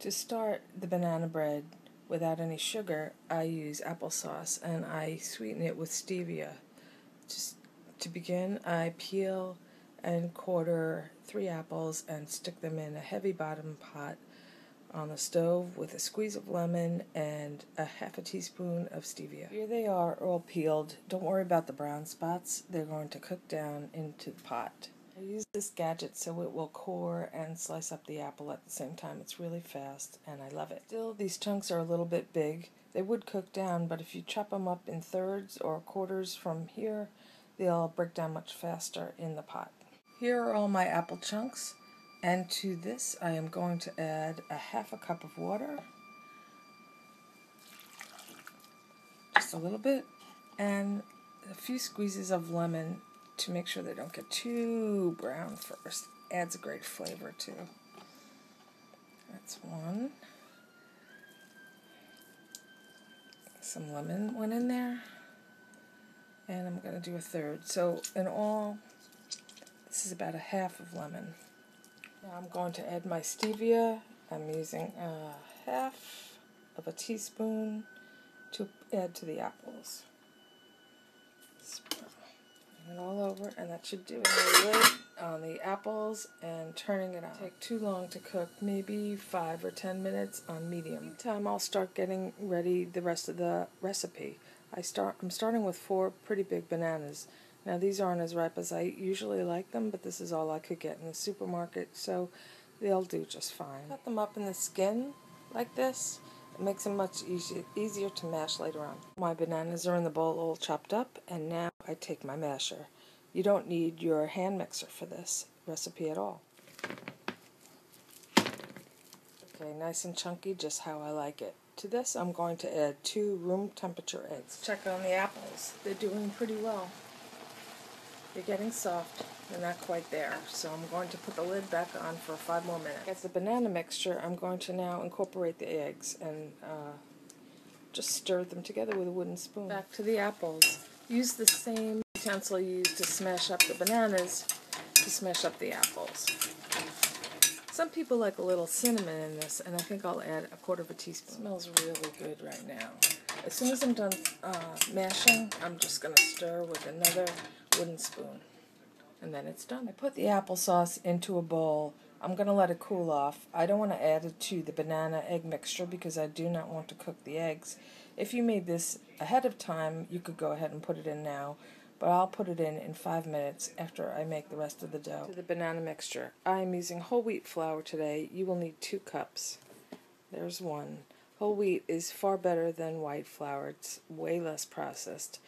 To start the banana bread without any sugar, I use applesauce and I sweeten it with stevia. Just to begin, I peel and quarter 3 apples and stick them in a heavy bottom pot on the stove with a squeeze of lemon and a half a teaspoon of stevia. Here they are, all peeled. Don't worry about the brown spots. They're going to cook down into the pot. I use this gadget so it will core and slice up the apple at the same time. It's really fast and I love it. Still, these chunks are a little bit big. They would cook down, but if you chop them up in thirds or quarters from here, they'll break down much faster in the pot. Here are all my apple chunks, and to this I am going to add a half a cup of water, just a little bit, and a few squeezes of lemon to make sure they don't get too brown first. Adds a great flavor too. That's one. Some lemon went in there, and I'm going to do a third. So in all, this is about a half of lemon. Now I'm going to add my stevia. I'm using a half of a teaspoon to add to the apples. Spread it all over, and that should do it. The lid on the apples and turning it on. Take too long to cook, maybe 5 or 10 minutes on medium. Meantime, I'll start getting ready the rest of the recipe. I'm starting with 4 pretty big bananas. Now these aren't as ripe as I usually like them, but this is all I could get in the supermarket, so they'll do just fine. Cut them up in the skin like this. It makes them much easier to mash later on. My bananas are in the bowl all chopped up, and now I take my masher. You don't need your hand mixer for this recipe at all. Okay, nice and chunky, just how I like it. To this I'm going to add 2 room temperature eggs. Check on the apples. They're doing pretty well. They're getting soft. They're not quite there. So I'm going to put the lid back on for 5 more minutes. As the banana mixture, I'm going to now incorporate the eggs and just stir them together with a wooden spoon. Back to the apples. Use the same utensil you used to smash up the bananas to smash up the apples. Some people like a little cinnamon in this, and I think I'll add a quarter of a teaspoon. It smells really good right now. As soon as I'm done mashing, I'm just going to stir with another wooden spoon. And then it's done. I put the applesauce into a bowl. I'm going to let it cool off. I don't want to add it to the banana egg mixture because I do not want to cook the eggs. If you made this ahead of time, you could go ahead and put it in now. But I'll put it in 5 minutes after I make the rest of the dough. To the banana mixture. I'm using whole wheat flour today. You will need 2 cups. There's 1. Whole wheat is far better than white flour. It's way less processed.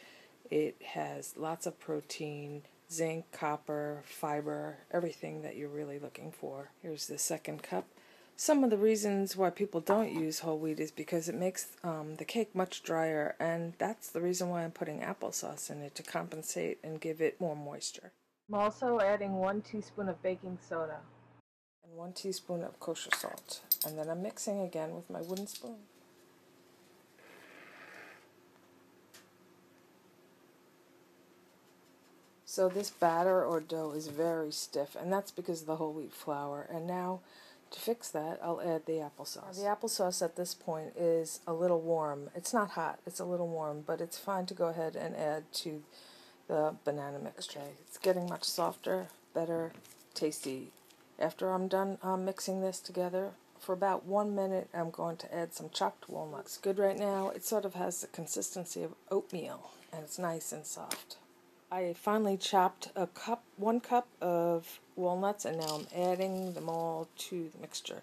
It has lots of protein, zinc, copper, fiber, everything that you're really looking for. Here's the 2nd cup. Some of the reasons why people don't use whole wheat is because it makes the cake much drier, and that's the reason why I'm putting applesauce in it, to compensate and give it more moisture. I'm also adding 1 teaspoon of baking soda and 1 teaspoon of kosher salt, and then I'm mixing again with my wooden spoon. So this batter or dough is very stiff, and that's because of the whole wheat flour. And now, to fix that, I'll add the applesauce. Now, the applesauce at this point is a little warm. It's not hot, it's a little warm, but it's fine to go ahead and add to the banana mixture. Okay, it's getting much softer, better, tasty. After I'm done mixing this together, for about 1 minute, I'm going to add some chopped walnuts. It's good right now. It sort of has the consistency of oatmeal, and it's nice and soft. I finally chopped 1 cup of walnuts, and now I'm adding them all to the mixture.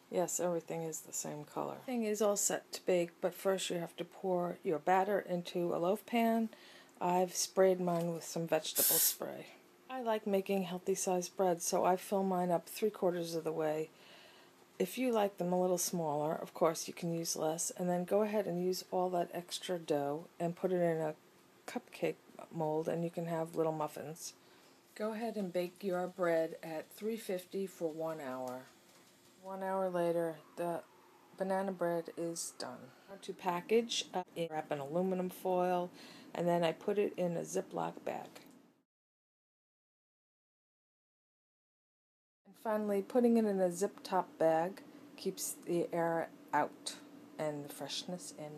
Yes, everything is the same color. Everything is all set to bake, but first you have to pour your batter into a loaf pan. I've sprayed mine with some vegetable spray. I like making healthy sized bread, so I fill mine up 3/4 of the way. If you like them a little smaller, of course you can use less, and then go ahead and use all that extra dough and put it in a cupcake mold, and you can have little muffins. Go ahead and bake your bread at 350 for 1 hour. 1 hour later, the banana bread is done. To package, wrap in aluminum foil, and then I put it in a Ziploc bag. And finally, putting it in a zip top bag keeps the air out and the freshness in.